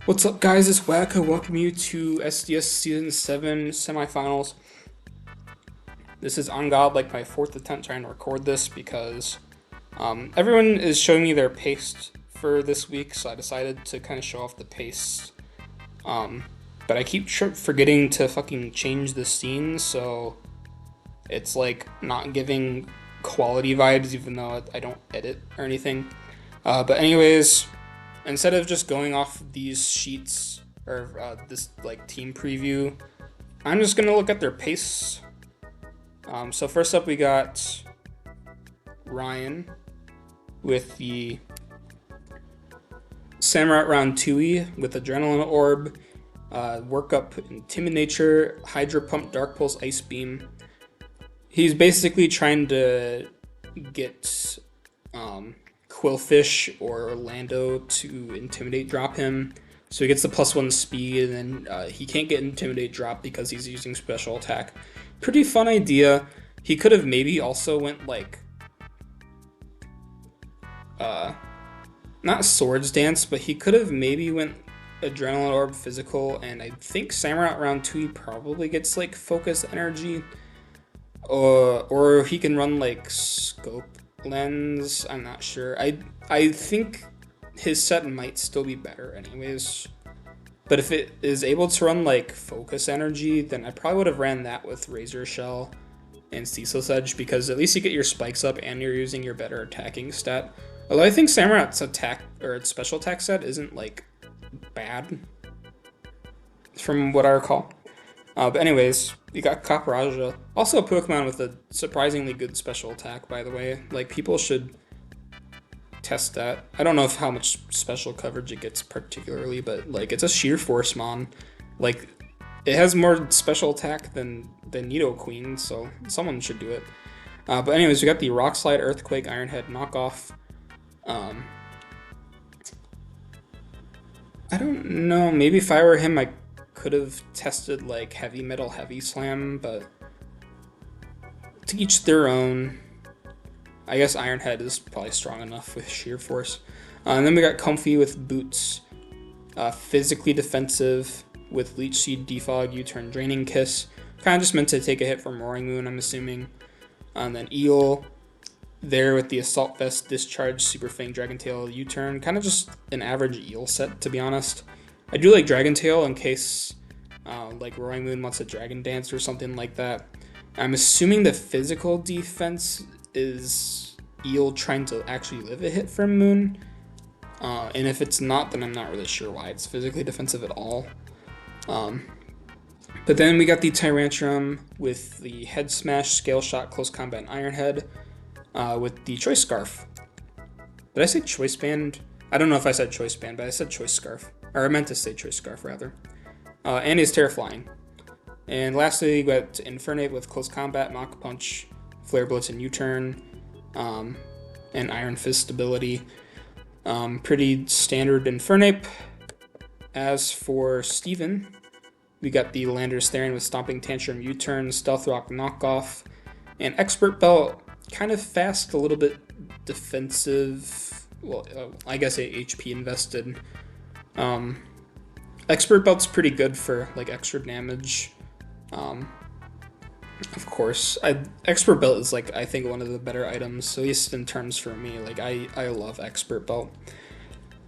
What's up, guys? It's Wack. I welcome you to SDS Season 7 Semifinals. This is on God, like my fourth attempt trying to record this because everyone is showing me their pace for this week, so I decided to kind of show off the pace. But I keep forgetting to fucking change the scene, so it's like not giving quality vibes, even though I don't edit or anything. But anyways, instead of just going off these sheets or this like team preview, I'm just gonna look at their pace. So first up, we got Ryan with the Samurai Round 2 with Adrenaline Orb, Work Up, Intimidator, Hydro Pump, Dark Pulse, Ice Beam. He's basically trying to get Quillfish or Orlando to Intimidate drop him. So he gets the +1 speed, and then he can't get Intimidate drop because he's using special attack. Pretty fun idea. He could have maybe also went like not Swords Dance, but he could have maybe went Adrenaline Orb Physical, and I think Samurai Round 2 probably gets like Focus Energy. Or he can run like Scope Lens. I'm not sure. I think his set might still be better anyways. But if it is able to run like Focus Energy, then I probably would have ran that with Razor Shell and Ceaseless Edge, because at least you get your spikes up and you're using your better attacking stat. Although I think Samurai's attack or its special attack set isn't like bad from what I recall. But anyways, you got Kakaraja, also a Pokemon with a surprisingly good special attack, by the way. Like, people should test that. I don't know how much special coverage it gets particularly, but like, it's a Sheer Force Mon. Like, it has more special attack than Nidoqueen, so someone should do it. But anyways, we got the Rock Slide, Earthquake, Iron Head knockoff. I don't know, maybe if I were him, I could have tested like Heavy Metal Heavy Slam, but to each their own. I guess Iron Head is probably strong enough with Sheer Force. And then we got Comfy with Boots, physically defensive with Leech Seed, Defog, U-Turn, Draining Kiss. Kind of just meant to take a hit from Roaring Moon, I'm assuming. And then Eel there with the Assault Vest, Discharge, Super Fang, Dragon Tail, U-Turn. Kind of just an average Eel set, to be honest. I do like Dragon Tail in case like Roaring Moon wants a Dragon Dance or something like that. I'm assuming the physical defense is Eel trying to actually live a hit from Moon. And if it's not, then I'm not really sure why it's physically defensive at all. But then we got the Tyrantrum with the Head Smash, Scale Shot, Close Combat, and Iron Head with the Choice Scarf. Did I say Choice Band? I don't know if I said Choice Band, but I said Choice Scarf. Or I meant to say Choice Scarf, rather. And his Terraflying. And lastly, we got Infernape with Close Combat, Mach Punch, Flare Blitz, and U-Turn, and Iron Fist ability. Pretty standard Infernape. As for Steven, we got the Landorus Therian with Stomping Tantrum, U-Turn, Stealth Rock knockoff, and Expert Belt, kind of fast, a little bit defensive. Well, I guess HP invested. Expert Belt's pretty good for like extra damage. Of course, Expert Belt is like, I think, one of the better items, at least in terms for me. Like, I love Expert Belt.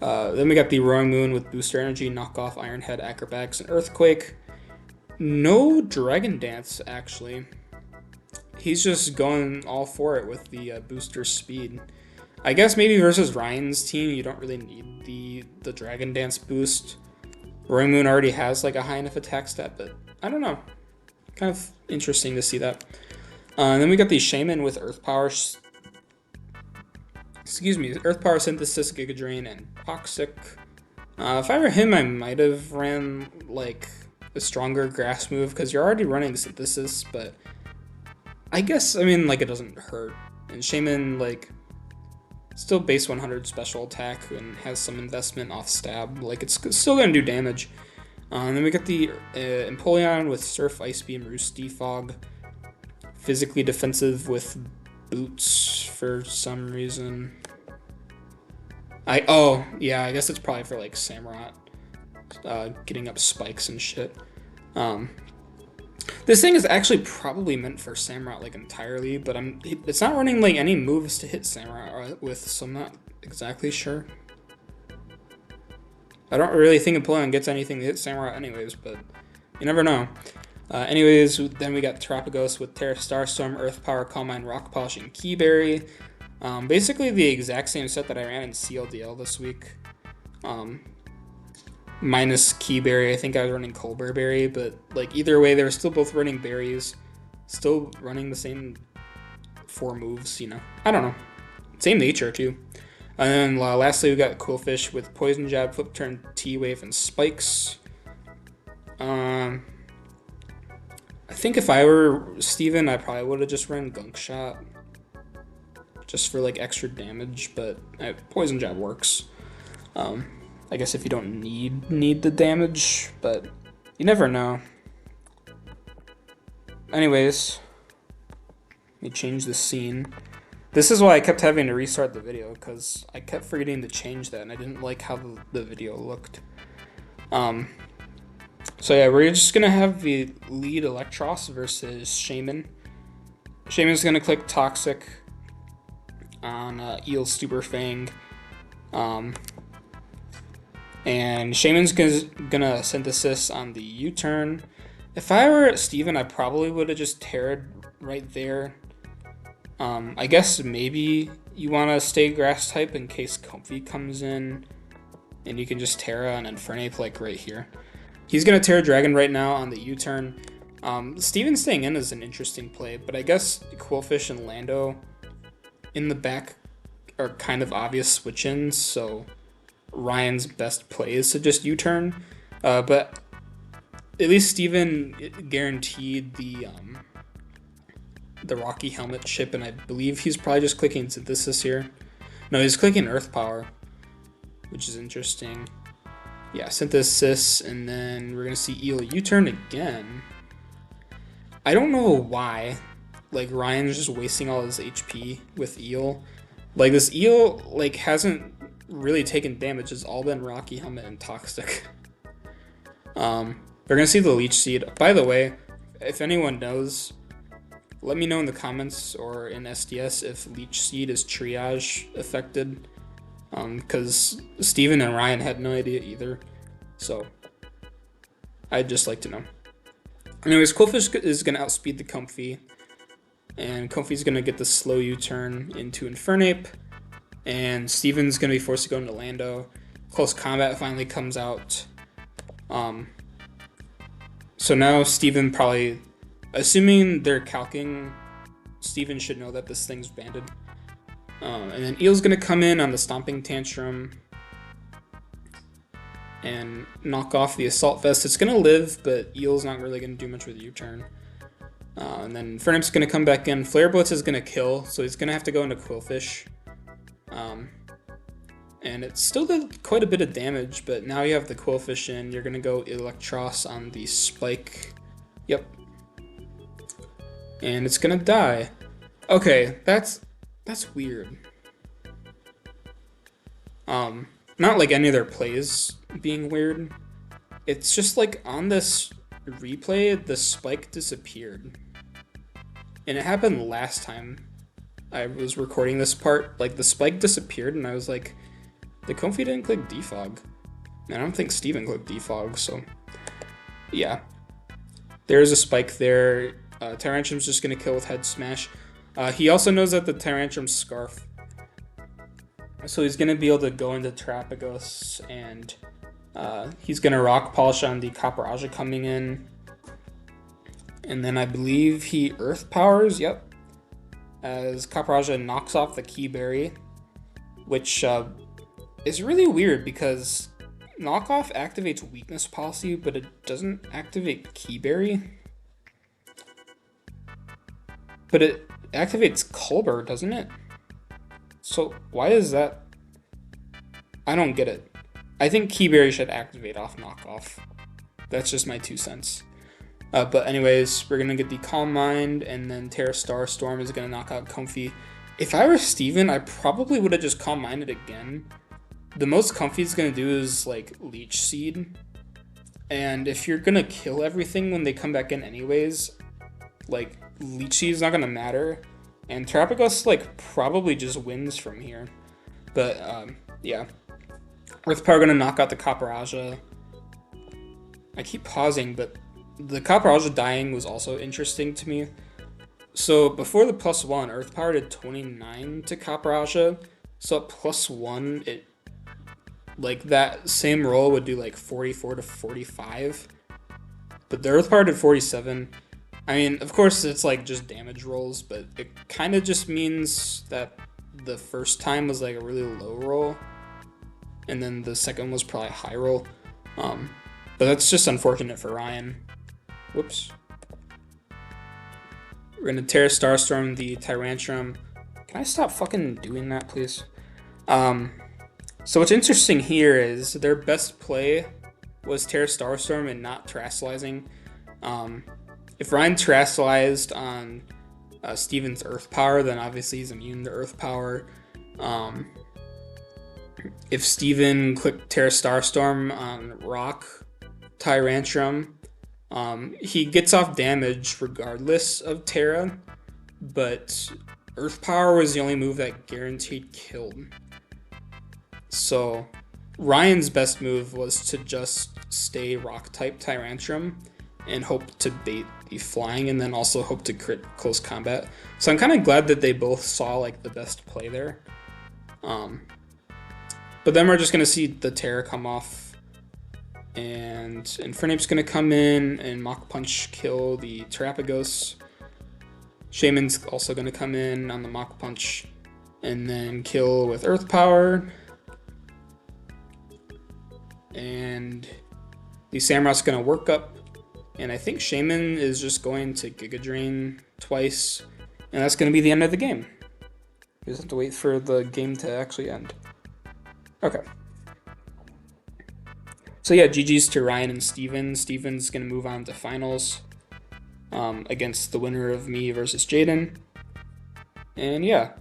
Then we got the Roaring Moon with Booster Energy, Knockoff, Iron Head, Acrobatics, and Earthquake. No Dragon Dance, actually. He's just going all for it with the booster speed. I guess maybe versus Ryan's team, you don't really need the Dragon Dance boost. Roaring Moon already has like a high enough attack stat, but I don't know. Kind of interesting to see that. And then we got the Shaman with Earth Power, Earth Power Synthesis, Giga Drain, and Toxic. If I were him, I might have ran like a stronger Grass move, because you're already running Synthesis, but I guess, I mean, like, it doesn't hurt. And Shaman, like, still base 100 special attack and has some investment off stab. Like, it's still gonna do damage. And then we got the Empoleon with Surf, Ice Beam, Roost, Defog. Physically defensive with Boots for some reason. I guess it's probably for like Samurott. getting up spikes and shit. This thing is actually probably meant for Samurott like entirely, but it's not running like any moves to hit Samurott with, so I'm not exactly sure. I don't really think Empoleon gets anything to hit Samurott anyways, but you never know. Anyways, then we got Terapagos with Terra Starstorm, Earth Power, Calm Mind, Rock Polish, and Keyberry. Basically the exact same set that I ran in CLDL this week. Minus Keyberry, I think I was running Colberberry, but like either way, they were still both running berries, still running the same 4 moves, you know. I don't know. Same nature too. And then lastly, we got Quillfish with Poison Jab, Flip Turn, T-Wave, and Spikes. I think if I were Steven, I probably would have just run Gunk Shot. Just for like extra damage, but Poison Jab works. I guess if you don't need the damage, but you never know. Anyways, let me change the scene. This is why I kept having to restart the video, because I kept forgetting to change that, and I didn't like how the video looked. So yeah, we're just gonna have the lead Electros versus Shaman. Shaman's gonna click Toxic on Eel Stupefang. And Shaman's gonna Synthesis on the U-turn. If I were Steven, I probably would have just Terra'd right there. I guess maybe you want to stay Grass type in case Comfy comes in, and you can just Terra and Infernape like right here. He's gonna Terra Dragon right now on the U-turn. Steven staying in is an interesting play, but I guess Quillfish and Lando in the back are kind of obvious switch-ins, so Ryan's best play is to just U-turn. But at least Steven guaranteed the Rocky Helmet chip, and I believe he's probably just clicking Synthesis here. No, he's clicking Earth Power, which is interesting. Yeah, Synthesis, and then we're going to see Eel U-turn again. I don't know why. Like, Ryan's just wasting all his HP with Eel. Like, this Eel, like, hasn't really taken damage. It's all been Rocky Helmet and Toxic. We're going to see the Leech Seed. By the way, if anyone knows, let me know in the comments or in SDS if Leech Seed is triage affected. Because Steven and Ryan had no idea either. So, I'd just like to know. Anyways, Quillfish is going to outspeed the Comfy. And Comfy's going to get the slow U-turn into Infernape. And Steven's going to be forced to go into Lando. Close Combat finally comes out. So now Steven probably, assuming they're calcing, Steven should know that this thing's banded. And then Eel's going to come in on the Stomping Tantrum and knock off the Assault Vest. It's going to live, but Eel's not really going to do much with U-turn. And then Infernape's going to come back in. Flare Blitz is going to kill, so he's going to have to go into Quillfish. And it still did quite a bit of damage, but now you have the Quillfish in. You're going to go Electros on the Spike. Yep. And it's going to die. Okay, that's weird. Not like any of their plays being weird. It's just like on this replay, the Spike disappeared. And it happened last time I was recording this part. Like, the Spike disappeared, and I was like, the Comfy didn't click Defog. And I don't think Steven clicked Defog, so yeah. There's a Spike there. Tyrantrum's just going to kill with Head Smash. He also knows that the Tyrantrum's Scarf. So he's going to be able to go into Terapagos, and he's going to Rock Polish on the Copperaja coming in. And then I believe he Earth Powers, yep. As Copperaja knocks off the Keyberry, which is really weird because Knockoff activates Weakness Policy, but it doesn't activate Keyberry. But it activates Colbur, doesn't it? So why is that? I don't get it. I think Keyberry should activate off Knockoff. That's just my 2 cents. But anyways, we're going to get the Calm Mind, and then Terra Starstorm is going to knock out Comfy. If I were Steven, I probably would have just Calm Minded again. The most Comfy's going to do is, like, Leech Seed. And if you're gonna kill everything when they come back in anyways, like Lychee is not gonna matter. And Terapagos like probably just wins from here. But yeah. Earth Power gonna knock out the Caparajah. I keep pausing, but the Caparajah dying was also interesting to me. So before the +1, Earth Power did 29 to Caparajah. So at +1, it like that same roll would do like 44 to 45. But the Earth Power did 47. I mean, of course, it's like just damage rolls, but it kind of just means that the first time was like a really low roll, and then the second was probably a high roll. But that's just unfortunate for Ryan. Whoops. We're gonna Terra Starstorm the Tyrantrum. Can I stop fucking doing that, please? So what's interesting here is their best play was Terra Starstorm and not Terastallizing. If Ryan Terastallized on Steven's Earth Power, then obviously he's immune to Earth Power. If Steven clicked Terra Starstorm on Rock Tyrantrum, he gets off damage regardless of Terra, but Earth Power was the only move that guaranteed killed. So Ryan's best move was to just stay Rock type Tyrantrum and hope to bait the flying, and then also hope to crit close combat. So I'm kind of glad that they both saw like the best play there. But then we're just gonna see the Terra come off, and Infernape's gonna come in and Mach Punch kill the Terapagos. Shaman's also gonna come in on the Mach Punch and then kill with Earth Power. And the Samurot's gonna work up, and I think Shaman is just going to Giga Drain twice, and that's gonna be the end of the game. You just have to wait for the game to actually end. Okay. So yeah, GG's to Ryan and Steven. Steven's gonna move on to finals against the winner of me versus Jaden. And yeah,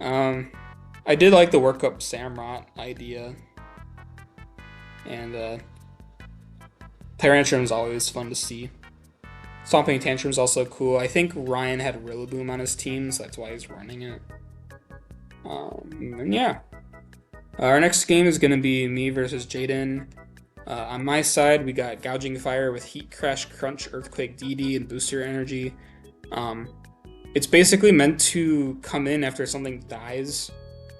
I did like the workup Samurott idea. And Tyrantrum is always fun to see. Stomping Tantrum is also cool. I think Ryan had Rillaboom on his team, so that's why he's running it. And yeah. Our next game is going to be me versus Jaden. On my side, we got Gouging Fire with Heat Crash, Crunch, Earthquake, DD, and Booster Energy. It's basically meant to come in after something dies.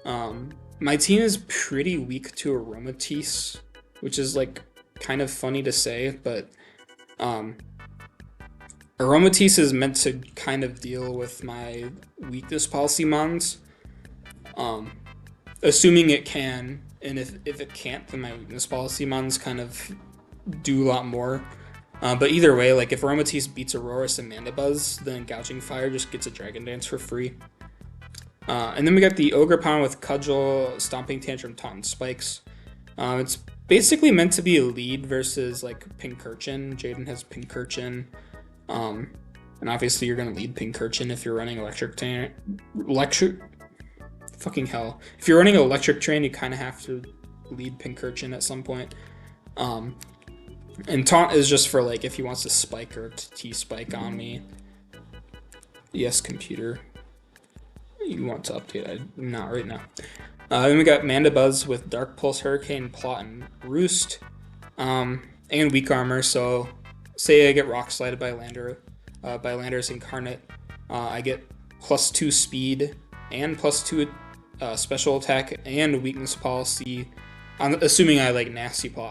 My team is pretty weak to Aromatisse, which is like kind of funny to say, but Aromatisse is meant to kind of deal with my weakness policy mons. Assuming it can, and if it can't, then my weakness policy mons kind of do a lot more. But either way, like if Aromatisse beats Aurorus and Mandibuzz, then Gouging Fire just gets a Dragon Dance for free. And then we got the Ogerpon with Cudgel, Stomping Tantrum, Taunt, and Spikes. It's basically meant to be a lead versus like Pincurchin. Jaden has Pincurchin. And obviously you're going to lead Pincurchin if you're running Electric... Fucking hell. If you're running Electric Train, you kind of have to lead Pincurchin at some point. And Taunt is just for like if he wants to spike or T-spike on me. Yes, computer. You want to update? Not right now. Then we got Mandibuzz with Dark Pulse, Hurricane, Plot, and Roost. And Weak Armor, so say I get Rock Slided by Landorus Incarnate, I get +2 speed and +2 special attack and weakness policy, assuming I like Nasty Paw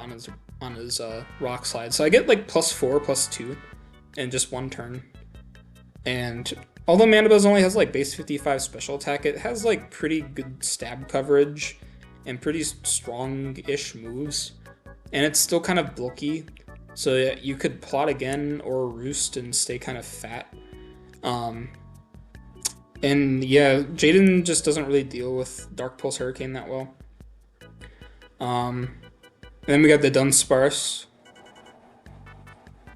on his Rock Slide. So I get like +4, +2 in just one turn. And although Mandibuzz only has like base 55 special attack, it has like pretty good stab coverage and pretty strong-ish moves. And it's still kind of bulky, so you could Plot again or Roost and stay kind of fat. And yeah, Jaden just doesn't really deal with Dark Pulse Hurricane that well. Then we got the Dunsparce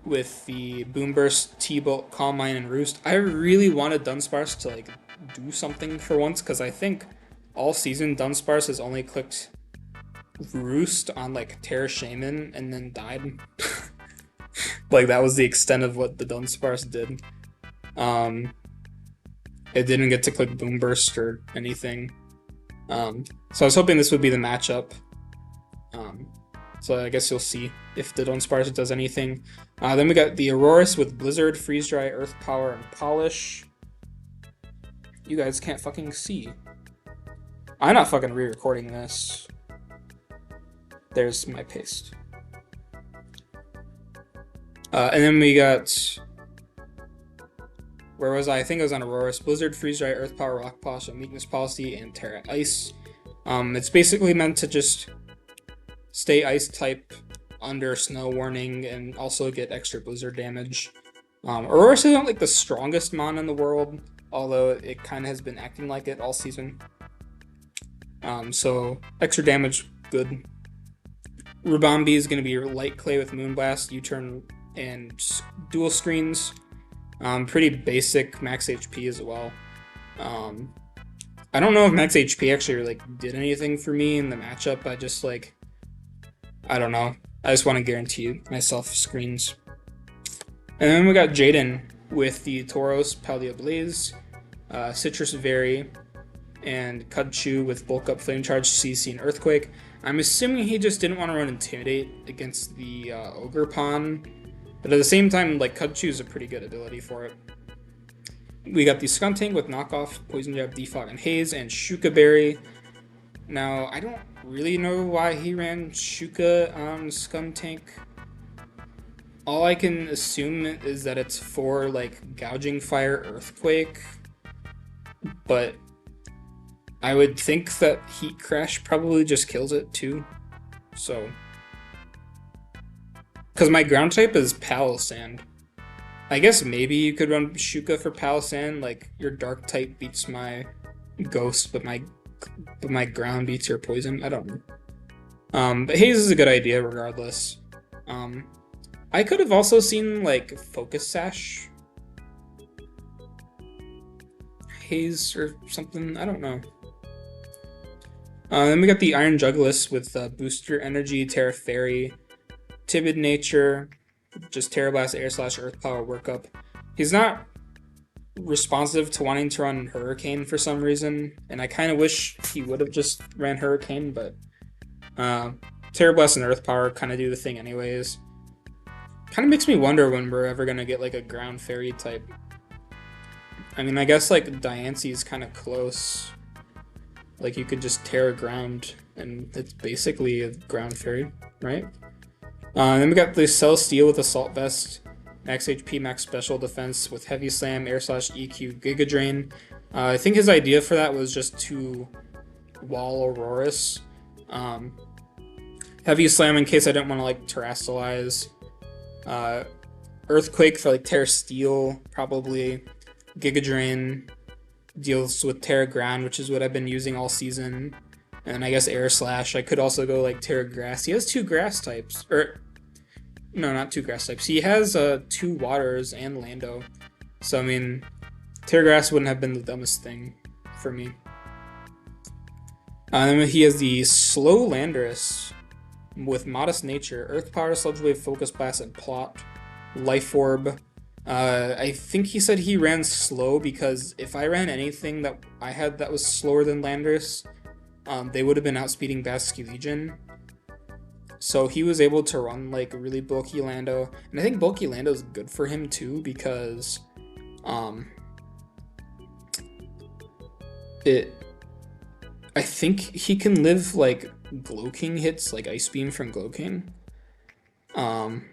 with the Boomburst, T-Bolt, Calm Mind, and Roost. I really wanted Dunsparce to like do something for once, because I think all season Dunsparce has only clicked Roost on like Terra Shaman and then died. Like that was the extent of what the Dunsparce did. Um, it didn't get to click Boom Burst or anything. So I was hoping this would be the matchup. Um, so I guess you'll see if the Dunsparce does anything. Then we got the Aurorus with Blizzard, Freeze Dry, Earth Power, and Polish. You guys can't fucking see. I'm not fucking re-recording this. There's my paste. And then we got... Where was I? I think I was on Aurorus. Blizzard, Freeze Dry, Earth Power, Rock Polish, Weakness Policy, and Terra Ice. It's basically meant to just stay Ice type under Snow Warning and also get extra Blizzard damage. Aurorus isn't like the strongest mon in the world, although it kind of has been acting like it all season. So extra damage, good. Rubambi is going to be Light Clay with Moonblast, U-turn, and dual screens. Pretty basic max HP as well. I don't know if max HP actually like did anything for me in the matchup. I just like, I don't know. I just want to guarantee myself screens. And then we got Jaden with the Tauros, Paldea Blaze, Citrus Berry, and Cudchew with Bulk Up, Flame Charge, CC, and Earthquake. I'm assuming he just didn't want to run Intimidate against the Ogre Pawn, but at the same time, like, Cudchew is a pretty good ability for it. We got the Skuntank with Knockoff, Poison Jab, Defog, and Haze, and Shuka Berry. Now, I don't really know why he ran Shuka on Skuntank. All I can assume is that it's for, like, Gouging Fire Earthquake, but I would think that Heat Crash probably just kills it too, so. Because my ground type is Palisand. I guess maybe you could run Shuka for Palisand, like your dark type beats my ghost, but my ground beats your poison. I don't know. But Haze is a good idea regardless. I could have also seen like Focus Sash Haze or something, I don't know. Then we got the Iron Juggless with Booster Energy, Terra Fairy, Timid Nature, just Terra Blast, Air Slash, Earth Power, Workup. He's not responsive to wanting to run Hurricane for some reason, and I kind of wish he would have just ran Hurricane, but Terra Blast and Earth Power kind of do the thing anyways. Kind of makes me wonder when we're ever going to get like a Ground Fairy type. I mean, I guess like Diancie is kind of close. Like you could just Terra Ground, and it's basically a Ground Fairy, right? Then we got the Celestial with Assault Vest, max HP, max special defense with Heavy Slam, Air Slash, EQ, Giga Drain. I think his idea for that was just to wall Aurorus. Heavy Slam in case I didn't want to like Terrastalize. Earthquake for like Terra Steel, probably. Giga Drain deals with Terra Ground, which is what I've been using all season. And I guess Air Slash. I could also go like Terra Grass. He has 2 grass types. Or, no, not 2 grass types. He has 2 waters and Lando. So, I mean, Terra Grass wouldn't have been the dumbest thing for me. And then he has the Slow Landorus with Modest Nature, Earth Power, Sludge Wave, Focus Blast, and Plot. Life Orb. I think he said he ran slow because if I ran anything that I had that was slower than Landorus, they would have been outspeeding Basque Legion. So he was able to run like really bulky Lando, and I think bulky Lando is good for him too because I think he can live like Glow King hits, like Ice Beam from Glow King. In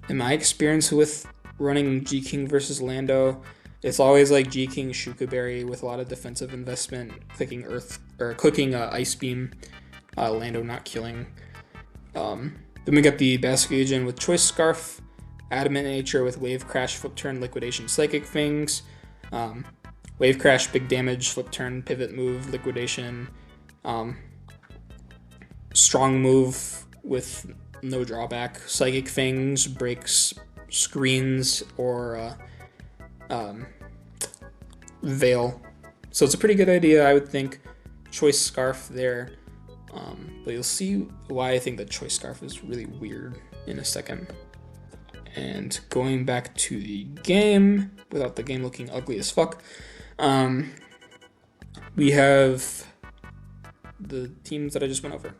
my experience with running G King versus Lando, it's always like G King Shuka Berry with a lot of defensive investment, clicking Ice Beam, Lando not killing. Then we got the Basque Legion with Choice Scarf, Adamant Nature with Wave Crash, Flip Turn, Liquidation, Psychic Fangs, Wave Crash, Big Damage, Flip Turn, Pivot Move, Liquidation, Strong Move with no drawback, Psychic Fangs, Breaks, Screens, or Veil. So it's a pretty good idea, I would think. Choice Scarf there. But you'll see why I think the Choice Scarf is really weird in a second. And going back to the game, without the game looking ugly as fuck, we have the teams that I just went over.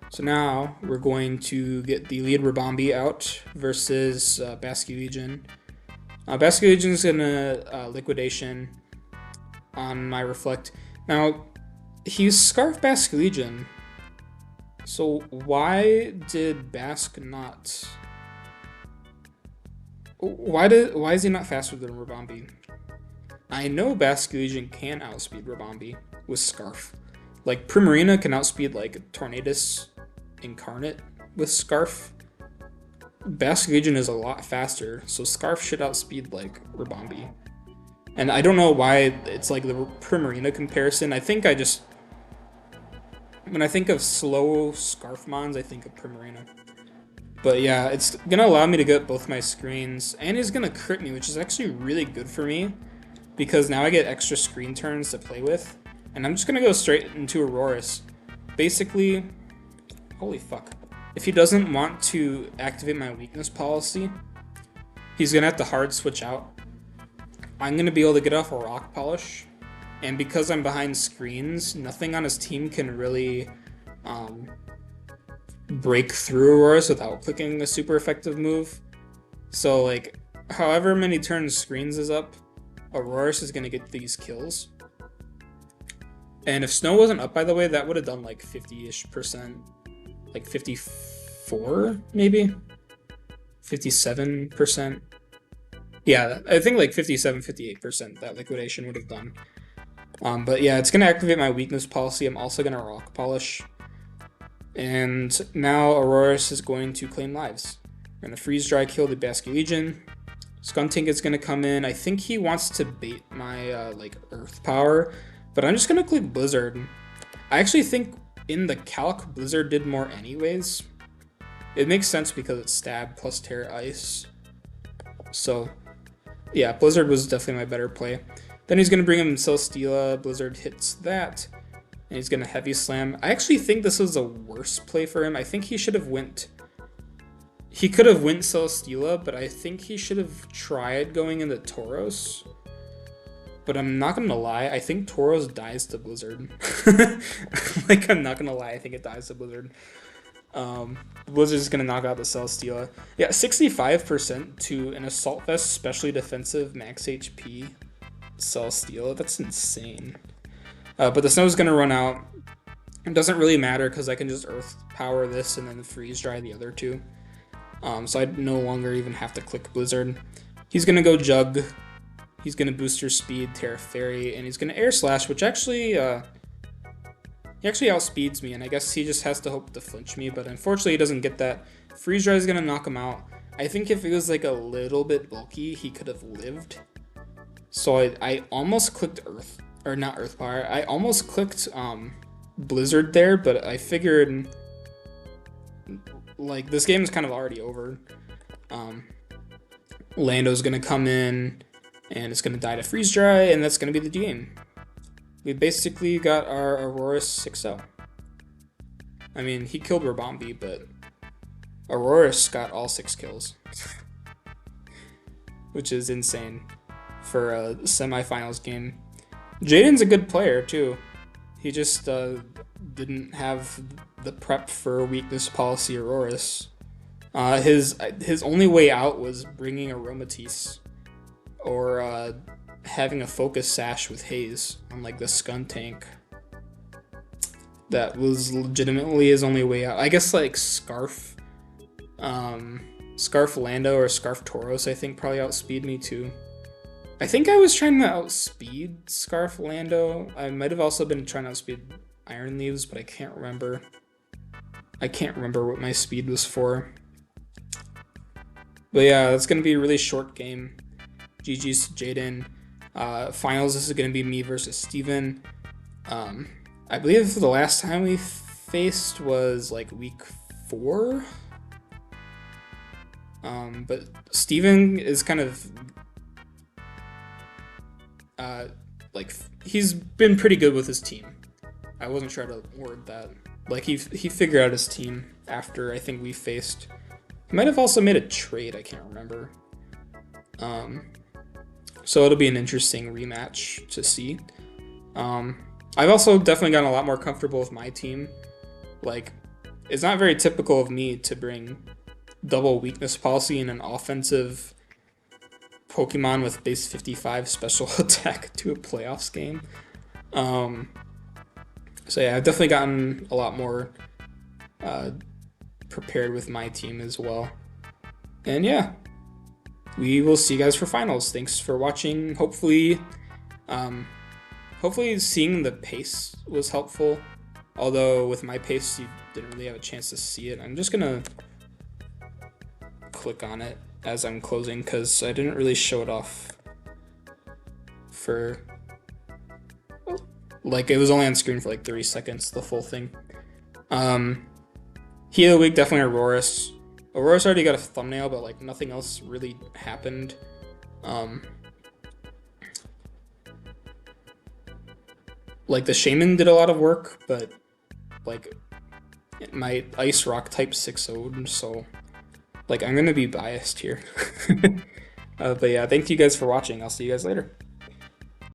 So now we're going to get the lead Rabambi out versus Basque Legion. Basque Legion is going to Liquidation on my Reflect. Now, he's Scarf Basque Legion. So why did Basque not... Why is he not faster than Rabambi? I know Basque Legion can outspeed Rabambi with Scarf. Like, Primarina can outspeed, like, Tornadus Incarnate with Scarf. Basque Legion is a lot faster, so Scarf should outspeed, like, Rabambi. And I don't know why it's, like, the Primarina comparison. I think I just... When I think of slow Scarf Mons, I think of Primarina. But yeah, it's going to allow me to get both my screens, and it's going to crit me, which is actually really good for me, because now I get extra screen turns to play with. And I'm just going to go straight into Aurorus. Basically, holy fuck. If he doesn't want to activate my weakness policy, he's going to have to hard switch out. I'm going to be able to get off a Rock Polish, and because I'm behind screens, nothing on his team can really break through Aurorus without clicking a super effective move. So, like, however many turns screens is up, Aurorus is going to get these kills. And if Snow wasn't up, by the way, that would have done like 50-ish%. Like 54, maybe? 57%. Yeah, I think like 57, 58% that Liquidation would have done. But yeah, it's going to activate my weakness policy. I'm also going to Rock Polish. And now Aurorus is going to claim lives. We're going to Freeze Dry kill the Basque Legion. Skuntank is going to come in. I think he wants to bait my like Earth Power, but I'm just going to click Blizzard. I actually think in the calc, Blizzard did more anyways. It makes sense because it's Stab plus Terra Ice. So yeah, Blizzard was definitely my better play. Then he's going to bring him Celesteela. Blizzard hits that. And he's going to Heavy Slam. I actually think this was a worse play for him. I think he should have went... He could have went Celesteela, but I think he should have tried going into Tauros. But I'm not going to lie, I think Tauros dies to Blizzard. Like, I'm not going to lie, I think it dies to Blizzard. Blizzard's just going to knock out the Celesteela. Yeah, 65% to an Assault Vest, specially defensive, max HP Celesteela. That's insane. But the Snow's going to run out. It doesn't really matter because I can just Earth Power this and then Freeze Dry the other two. So I no longer even have to click Blizzard. He's going to go Jug. He's going to boost your speed, Terra Fairy, and he's going to Air Slash, which actually, he actually outspeeds me, and I guess he just has to hope to flinch me, but unfortunately he doesn't get that. Freeze Dry is going to knock him out. I think if he was like a little bit bulky, he could have lived. So I almost clicked Earth, or not Earth Power, I almost clicked Blizzard there, but I figured, like, this game is kind of already over. Lando's going to come in, and it's going to die to Freeze Dry, and that's going to be the game. We basically got our Aurorus 6-0. I mean, he killed Rabambi, but Aurorus got all 6 kills. Which is insane for a semifinals game. Jaden's a good player, too. He just didn't have the prep for weakness policy Aurorus. His only way out was bringing Aromatisse or having a focus sash with Haze on like the Skuntank. That was legitimately his only way out. I guess like Scarf Lando or Scarf Tauros I think probably outspeed me too. I think I was trying to outspeed Scarf Lando. I might have also been trying to outspeed Iron Leaves, but I can't remember. I can't remember what my speed was for. But yeah, it's going to be a really short game. GG's to Jaden. Finals, this is going to be me versus Steven. I believe the last time we faced was like week 4. But Steven is kind of like he's been pretty good with his team. I wasn't sure how to word that. Like he figured out his team after I think we faced He might have also made a trade, I can't remember. So it'll be an interesting rematch to see. I've also definitely gotten a lot more comfortable with my team. Like, it's not very typical of me to bring double weakness policy in an offensive Pokemon with base 55 special attack to a playoffs game. So yeah, I've definitely gotten a lot more prepared with my team as well. And yeah, we will see you guys for finals. Thanks for watching. Hopefully seeing the pace was helpful. Although with my pace, you didn't really have a chance to see it. I'm just gonna click on it as I'm closing because I didn't really show it off for, like, it was only on screen for like 30 seconds, the full thing. Heat of the week, definitely Aurorus. Aurorus already got a thumbnail, but like nothing else really happened. Like the Shaman did a lot of work, but like my Ice Rock type 6-0'd, so like I'm gonna be biased here. But yeah, thank you guys for watching. I'll see you guys later.